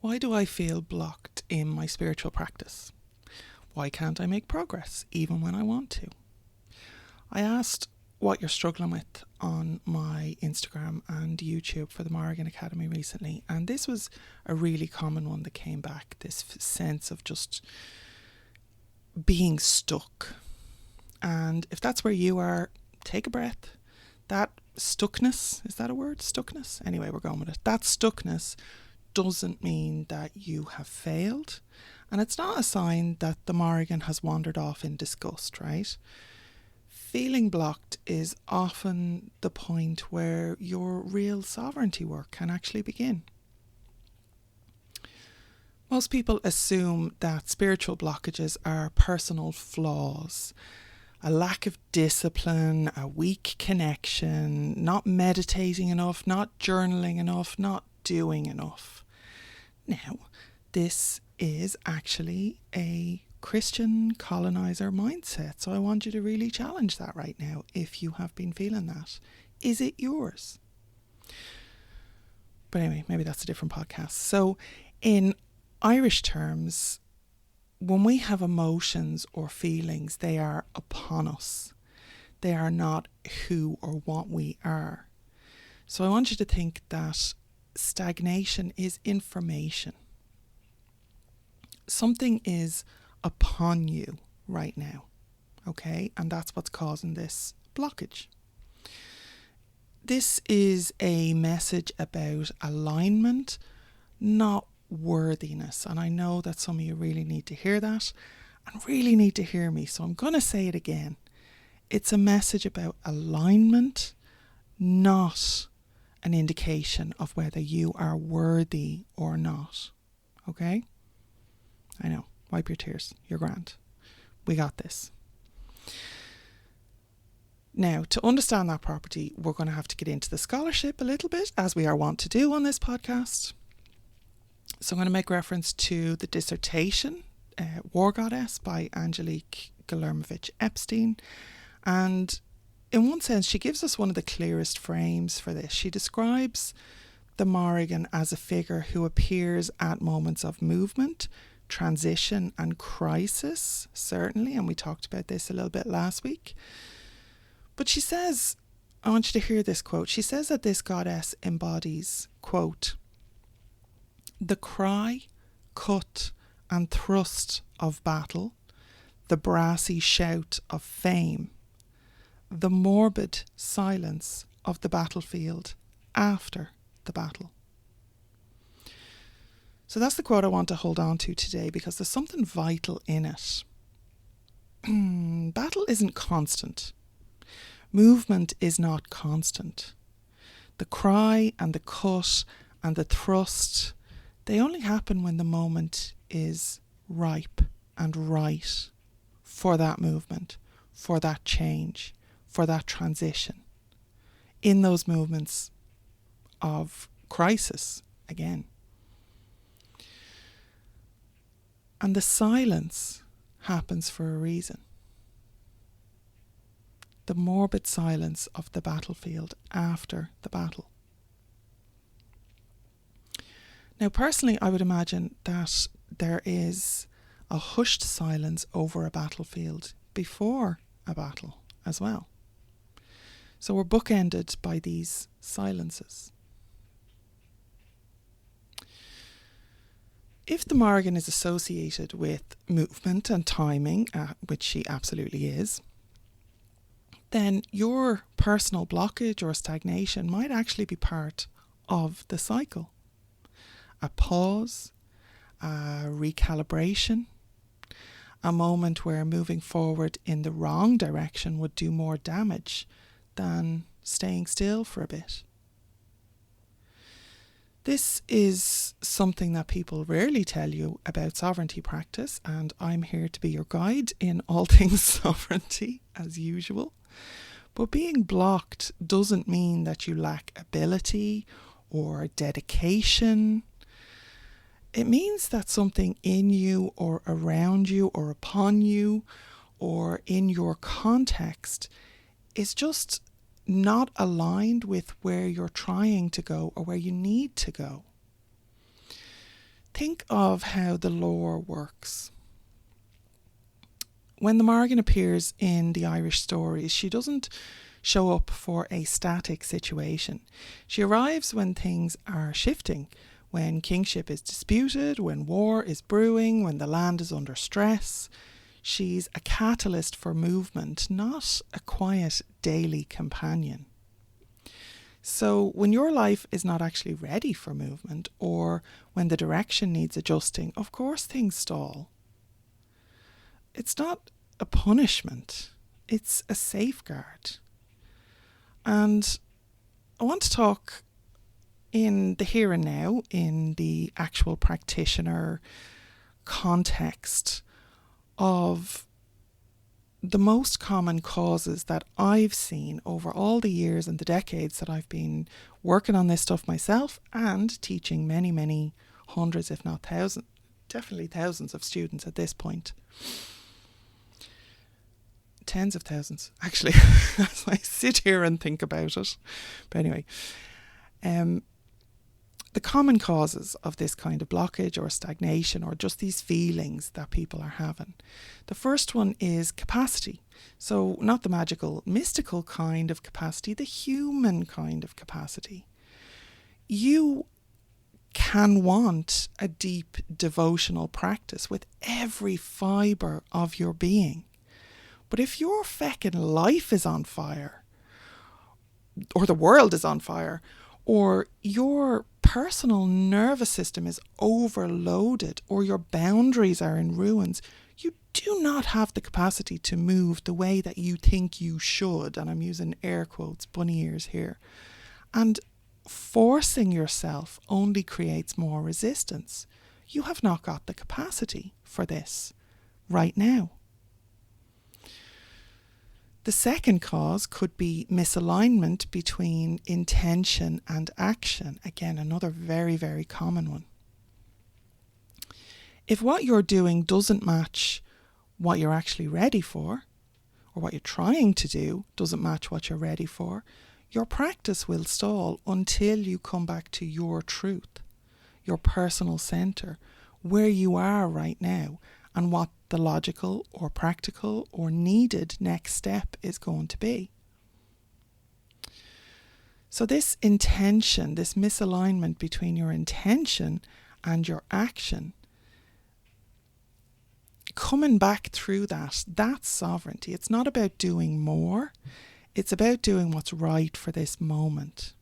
Why do I feel blocked in my spiritual practice? Why can't I make progress even when I want to? I asked what you're struggling with on my Instagram and YouTube for the Morrigan Academy recently, and this was a really common one that came back, this sense of just being stuck. And if that's where you are, take a breath. That stuckness, is that a word? Stuckness? Anyway, we're going with it. That stuckness doesn't mean that you have failed, and it's not a sign that the Morrigan has wandered off in disgust, right? Feeling blocked is often the point where your real sovereignty work can actually begin. Most people assume that spiritual blockages are personal flaws, a lack of discipline, a weak connection, not meditating enough, not journaling enough, not doing enough. Now, this is actually a Christian colonizer mindset, so I want you to really challenge that right now if you have been feeling that. Is it yours? But anyway, maybe that's a different podcast. So in Irish terms, when we have emotions or feelings, they are upon us. They are not who or what we are. So I want you to think that stagnation is information. Something is upon you right now, okay? And that's what's causing this blockage. This is a message about alignment, not worthiness. And I know that some of you really need to hear that and really need to hear me. So I'm going to say it again. It's a message about alignment, not an indication of whether you are worthy or not. Okay? I know. Wipe your tears. You're grand. We got this. Now, to understand that property, we're going to have to get into the scholarship a little bit, as we are wont to do on this podcast. So I'm going to make reference to the dissertation, War Goddess by Angelique Guillermovich Epstein. And in one sense, she gives us one of the clearest frames for this. She describes the Mórrígan as a figure who appears at moments of movement, transition and crisis, certainly, and we talked about this a little bit last week. But she says, I want you to hear this quote, she says that this goddess embodies, quote, the cry, cut and thrust of battle, the brassy shout of fame, the morbid silence of the battlefield after the battle. So that's the quote I want to hold on to today because there's something vital in it. Battle isn't constant. Movement is not constant. The cry and the cut and the thrust, they only happen when the moment is ripe and right for that movement, for that change, for that transition. In those movements of crisis, again. And the silence happens for a reason. The morbid silence of the battlefield after the battle. Now, personally, I would imagine that there is a hushed silence over a battlefield before a battle as well. So we're bookended by these silences. If the Morrigan is associated with movement and timing, which she absolutely is, then your personal blockage or stagnation might actually be part of the cycle. A pause, a recalibration, a moment where moving forward in the wrong direction would do more damage than staying still for a bit. This is something that people rarely tell you about sovereignty practice, and I'm here to be your guide in all things sovereignty, as usual. But being blocked doesn't mean that you lack ability or dedication. It means that something in you or around you or upon you or in your context is just not aligned with where you're trying to go or where you need to go. think of how the Lora works. When the Mórrígan appears in the Irish stories, she doesn't show up for a static situation. She arrives when things are shifting, when kingship is disputed, when war is brewing, when the land is under stress. She's a catalyst for movement, not a quiet daily companion. So when your life is not actually ready for movement, or when the direction needs adjusting, of course things stall. It's not a punishment, it's a safeguard. And I want to talk in the here and now, in the actual practitioner context, of the most common causes that I've seen over all the years and the decades that I've been working on this stuff myself and teaching many, many hundreds, if not thousands, definitely thousands of students at this point. Tens of thousands, actually, as I sit here and think about it. But anyway, the common causes of this kind of blockage or stagnation, or just these feelings that people are having. The first one is capacity. So not the magical, mystical kind of capacity, the human kind of capacity. You can want a deep devotional practice with every fibre of your being. But if your feckin' life is on fire, or the world is on fire, or your personal nervous system is overloaded, or your boundaries are in ruins, you do not have the capacity to move the way that you think you should. And I'm using air quotes, bunny ears here. And forcing yourself only creates more resistance. You have not got the capacity for this right now. The second cause could be misalignment between intention and action. Again, another very, very common one. If what you're doing doesn't match what you're actually ready for, or what you're trying to do doesn't match what you're ready for, your practice will stall until you come back to your truth, your personal center, where you are right now, and what the logical or practical or needed next step is going to be. So this intention, this misalignment between your intention and your action, coming back through that's sovereignty. It's not about doing more. It's about doing what's right for this moment.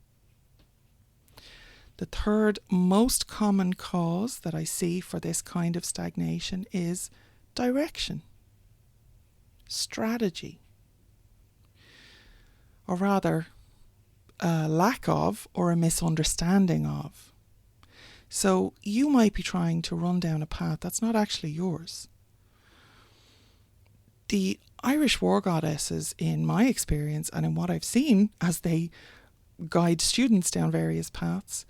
The third most common cause that I see for this kind of stagnation is direction, strategy, or rather a lack of or a misunderstanding of. So you might be trying to run down a path that's not actually yours. The Irish war goddesses, in my experience and in what I've seen as they guide students down various paths,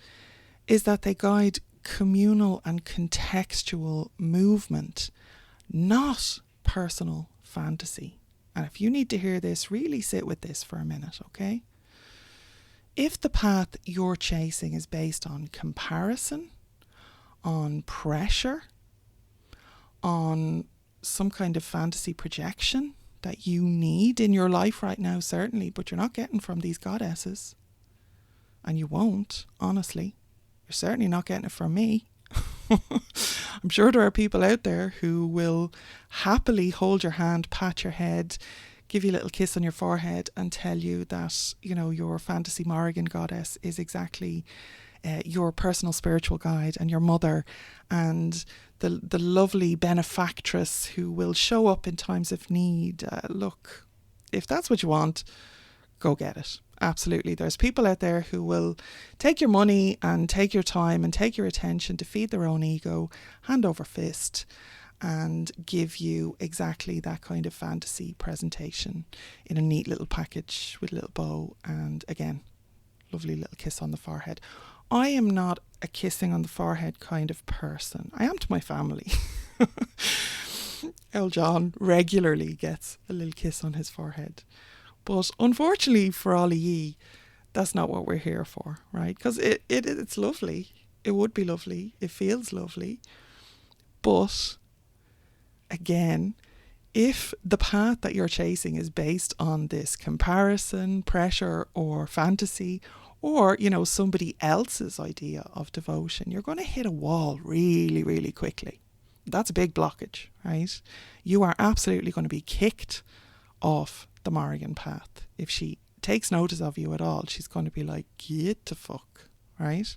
is that they guide communal and contextual movement, not personal fantasy. And if you need to hear this, really sit with this for a minute, okay? If the path you're chasing is based on comparison, on pressure, on some kind of fantasy projection that you need in your life right now, certainly, but you're not getting from these goddesses, and you won't, honestly. You're certainly not getting it from me. I'm sure there are people out there who will happily hold your hand, pat your head, give you a little kiss on your forehead and tell you that, you know, your fantasy Mórrigan goddess is exactly your personal spiritual guide and your mother and the lovely benefactress who will show up in times of need. Look, if that's what you want, go get it. Absolutely. There's people out there who will take your money and take your time and take your attention to feed their own ego, hand over fist, and give you exactly that kind of fantasy presentation in a neat little package with a little bow and, again, lovely little kiss on the forehead. I am not a kissing on the forehead kind of person. I am to my family. El John regularly gets a little kiss on his forehead. But unfortunately for all of ye, that's not what we're here for, right? Because it's lovely. It would be lovely. It feels lovely. But again, if the path that you're chasing is based on this comparison, pressure, or fantasy, or, somebody else's idea of devotion, you're going to hit a wall really, really quickly. That's a big blockage, right? You are absolutely going to be kicked off the Morrigan path. If she takes notice of you at all, she's going to be like, get the fuck, right?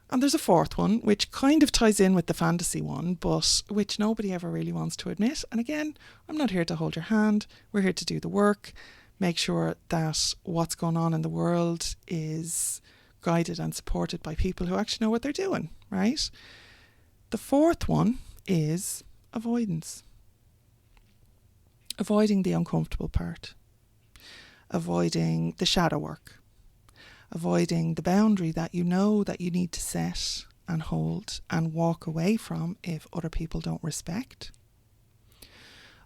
And there's a fourth one, which kind of ties in with the fantasy one, but which nobody ever really wants to admit. And again, I'm not here to hold your hand. We're here to do the work, make sure that what's going on in the world is guided and supported by people who actually know what they're doing, right? The fourth one is avoidance. Avoiding the uncomfortable part. Avoiding the shadow work. Avoiding the boundary that you know that you need to set and hold and walk away from if other people don't respect.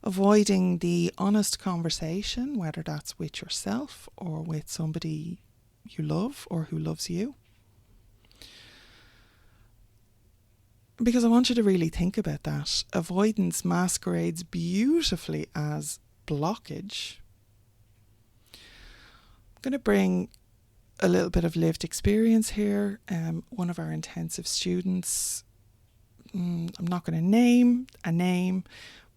Avoiding the honest conversation, whether that's with yourself or with somebody you love or who loves you. Because I want you to really think about that. Avoidance masquerades beautifully as blockage. I'm going to bring a little bit of lived experience here. One of our intensive students, I'm not going to name a name,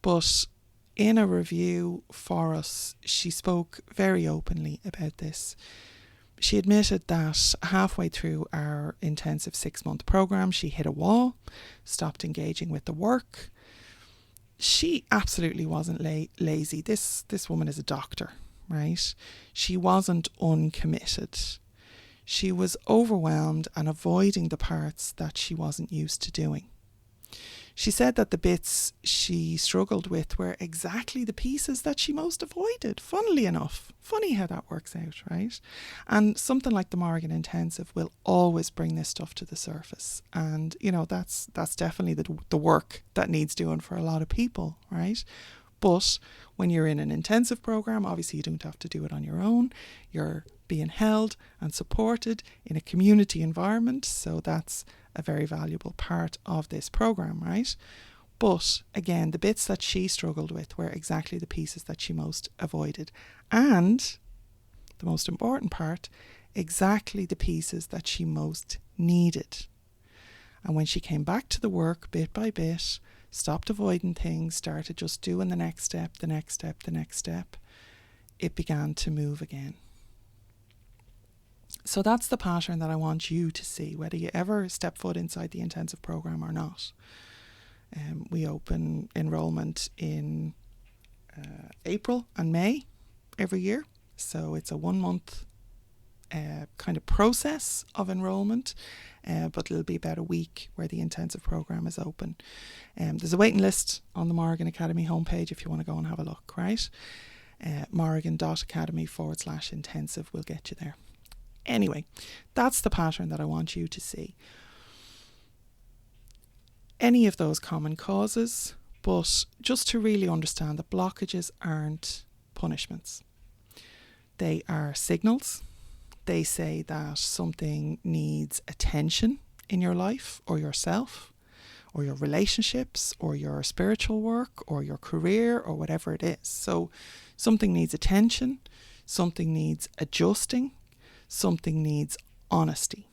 but in a review for us, she spoke very openly about this. She admitted that halfway through our intensive 6-month program, she hit a wall, stopped engaging with the work. She absolutely wasn't lazy. This woman is a doctor, right? She wasn't uncommitted. She was overwhelmed and avoiding the parts that she wasn't used to doing. She said that the bits she struggled with were exactly the pieces that she most avoided, funnily enough. Funny how that works out, right? And something like the Morrigan Intensive will always bring this stuff to the surface. And, that's definitely the work that needs doing for a lot of people, right? But when you're in an intensive program, obviously you don't have to do it on your own. You're being held and supported in a community environment. So that's a very valuable part of this program, right? But again, the bits that she struggled with were exactly the pieces that she most avoided. And the most important part, exactly the pieces that she most needed. And when she came back to the work bit by bit, stopped avoiding things, started just doing the next step, the next step, the next step, it began to move again. So that's the pattern that I want you to see, whether you ever step foot inside the intensive program or not. We open enrolment in April and May every year. So it's a 1-month kind of process of enrolment, but it'll be about a week where the intensive program is open. There's a waiting list on the Morrigan Academy homepage if you want to go and have a look, right? Morrigan.academy/intensive will get you there. Anyway, that's the pattern that I want you to see. Any of those common causes, but just to really understand that blockages aren't punishments. They are signals. They say that something needs attention in your life or yourself or your relationships or your spiritual work or your career or whatever it is. So something needs attention, something needs adjusting, something needs honesty.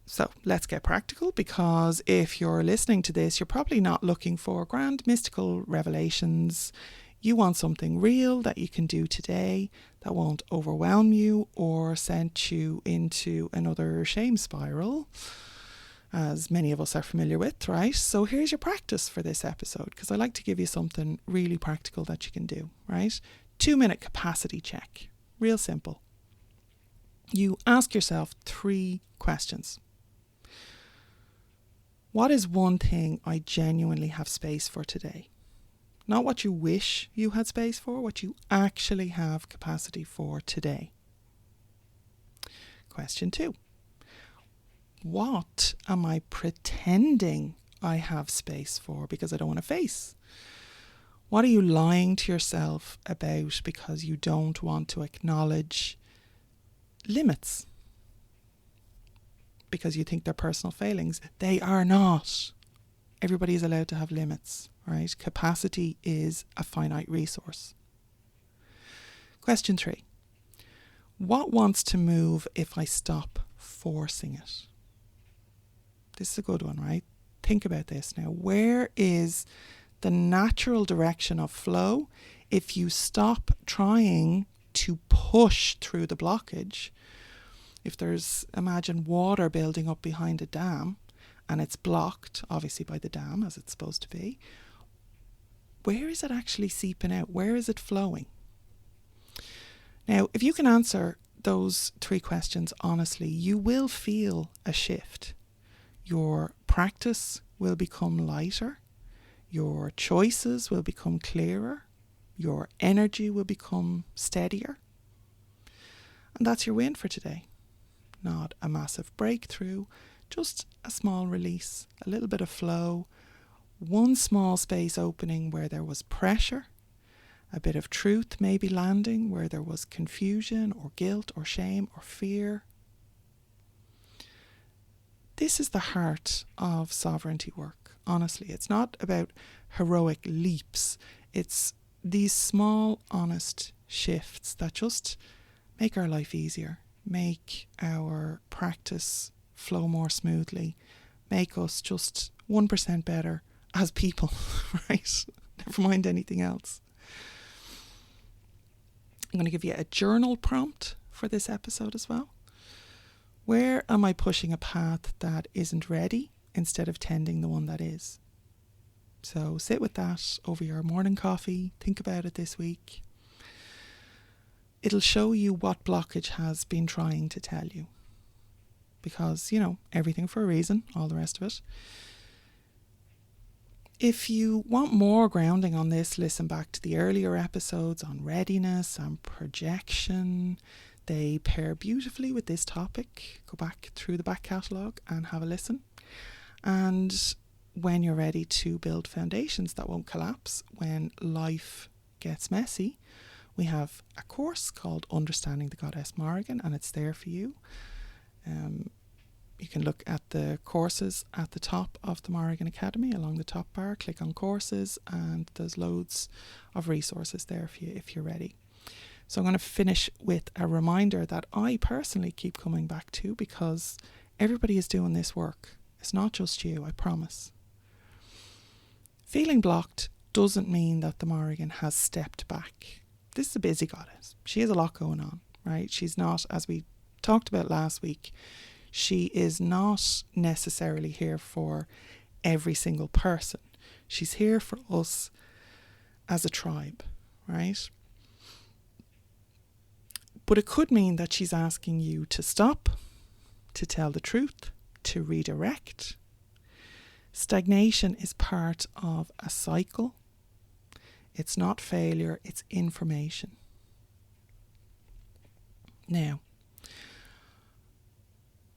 So let's get practical, because if you're listening to this, you're probably not looking for grand mystical revelations. You want something real that you can do today that won't overwhelm you or send you into another shame spiral, as many of us are familiar with, right? So here's your practice for this episode, because I like to give you something really practical that you can do, right? 2-minute capacity check. Real simple. You ask yourself 3 questions. What is one thing I genuinely have space for today? Not what you wish you had space for, what you actually have capacity for today. Question 2. What am I pretending I have space for because I don't want to face? What are you lying to yourself about because you don't want to acknowledge limits? because you think they're personal failings. They are not. Everybody is allowed to have limits, right? Capacity is a finite resource. Question 3. What wants to move if I stop forcing it? This is a good one, right? Think about this now. Where is the natural direction of flow if you stop trying to push through the blockage? If there's, imagine water building up behind a dam and it's blocked, obviously by the dam as it's supposed to be, where is it actually seeping out? Where is it flowing? Now, if you can answer those 3 questions honestly, you will feel a shift. Your practice will become lighter. Your choices will become clearer. Your energy will become steadier. And that's your win for today. Not a massive breakthrough, just a small release, a little bit of flow, one small space opening where there was pressure, a bit of truth maybe landing where there was confusion or guilt or shame or fear. This is the heart of sovereignty work, honestly. It's not about heroic leaps. It's these small, honest shifts that just make our life easier, make our practice flow more smoothly, make us just 1% better as people, right? Never mind anything else. I'm going to give you a journal prompt for this episode as well. Where am I pushing a path that isn't ready instead of tending the one that is? So sit with that over your morning coffee. Think about it this week. It'll show you what blockage has been trying to tell you. Because, everything for a reason, all the rest of it. If you want more grounding on this, listen back to the earlier episodes on readiness and projection. They pair beautifully with this topic. Go back through the back catalogue and have a listen. And when you're ready to build foundations that won't collapse when life gets messy, we have a course called Understanding the Goddess Mórrígan, and it's there for you. You can look at the courses at the top of the Morrigan Academy along the top bar, click on courses, and there's loads of resources there for you if you're ready. So I'm going to finish with a reminder that I personally keep coming back to because everybody is doing this work. It's not just you, I promise. Feeling blocked doesn't mean that the Morrigan has stepped back. This is a busy goddess. She has a lot going on, right? She's not, as we talked about last week, she is not necessarily here for every single person. She's here for us as a tribe, right? But it could mean that she's asking you to stop, to tell the truth, to redirect. Stagnation is part of a cycle. It's not failure, it's information. Now,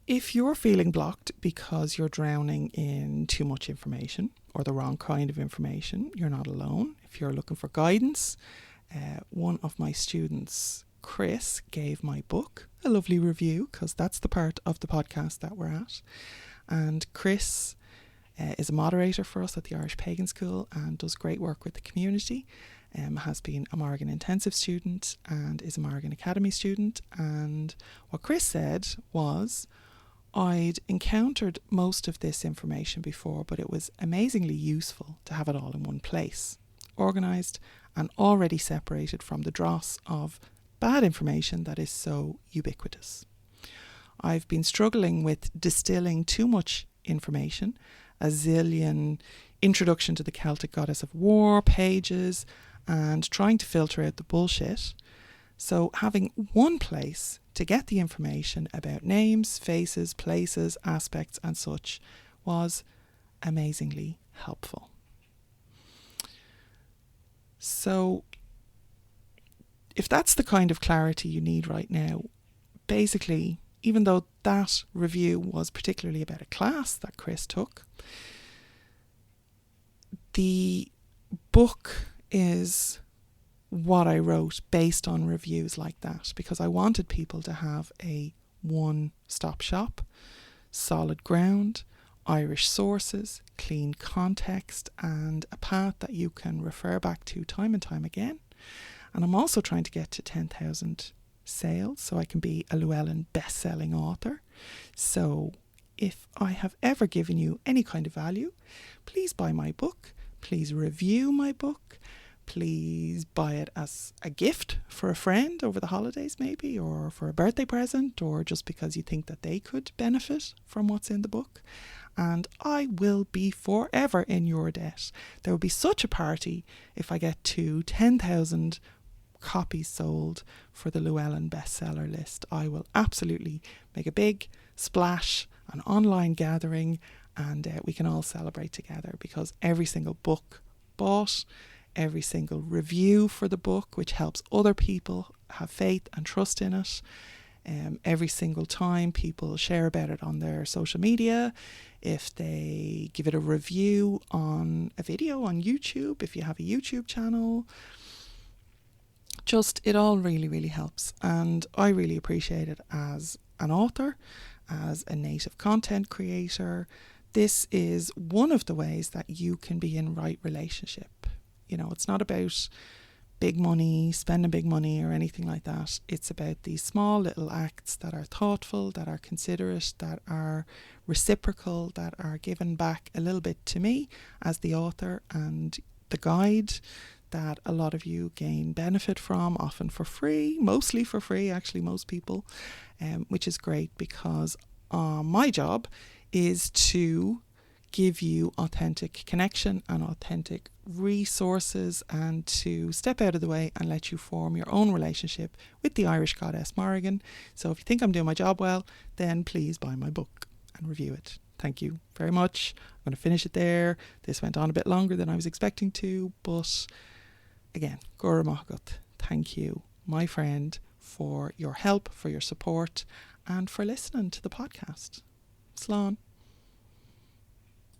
if you're feeling blocked because you're drowning in too much information or the wrong kind of information, you're not alone. If you're looking for guidance, one of my students, Chris, gave my book a lovely review because that's the part of the podcast that we're at. And Chris is a moderator for us at the Irish Pagan School and does great work with the community. Has been a Morrigan Intensive student and is a Morrigan Academy student. And what Chris said was, I'd encountered most of this information before, but it was amazingly useful to have it all in one place, organised and already separated from the dross of bad information that is so ubiquitous. I've been struggling with distilling too much information, a zillion introduction to the Celtic goddess of war pages, and trying to filter out the bullshit. So having one place to get the information about names, faces, places, aspects and such was amazingly helpful. So if that's the kind of clarity you need right now, basically, even though that review was particularly about a class that Chris took, the book is what I wrote based on reviews like that because I wanted people to have a one-stop shop solid ground, Irish sources, clean context, and a path that you can refer back to time and time again. And I'm also trying to get to 10,000 sales so I can be a Llewellyn best-selling author. So if I have ever given you any kind of value, please buy my book, please review my book, please buy it as a gift for a friend over the holidays maybe, or for a birthday present, or just because you think that they could benefit from what's in the book. And I will be forever in your debt. There will be such a party if I get to 10,000 copies sold for the Llewellyn bestseller list. I will absolutely make a big splash, an online gathering, and we can all celebrate together, because every single book bought, every single review for the book, which helps other people have faith and trust in it. Every single time people share about it on their social media, if they give it a review on a video on YouTube, if you have a YouTube channel, just it all really, really helps. And I really appreciate it as an author, as a native content creator. This is one of the ways that you can be in right relationship. You know, it's not about big money, spending big money or anything like that. It's about these small little acts that are thoughtful, that are considerate, that are reciprocal, that are given back a little bit to me as the author and the guide, that a lot of you gain benefit from, often for free, mostly for free, actually, most people, which is great, because my job is to give you authentic connection and authentic resources, and to step out of the way and let you form your own relationship with the Irish goddess Mórrígan. So if you think I'm doing my job well, then please buy my book and review it. Thank you very much. I'm going to finish it there. This went on a bit longer than I was expecting to, but again, Gora Mahagat, thank you, my friend, for your help, for your support, and for listening to the podcast. Slán.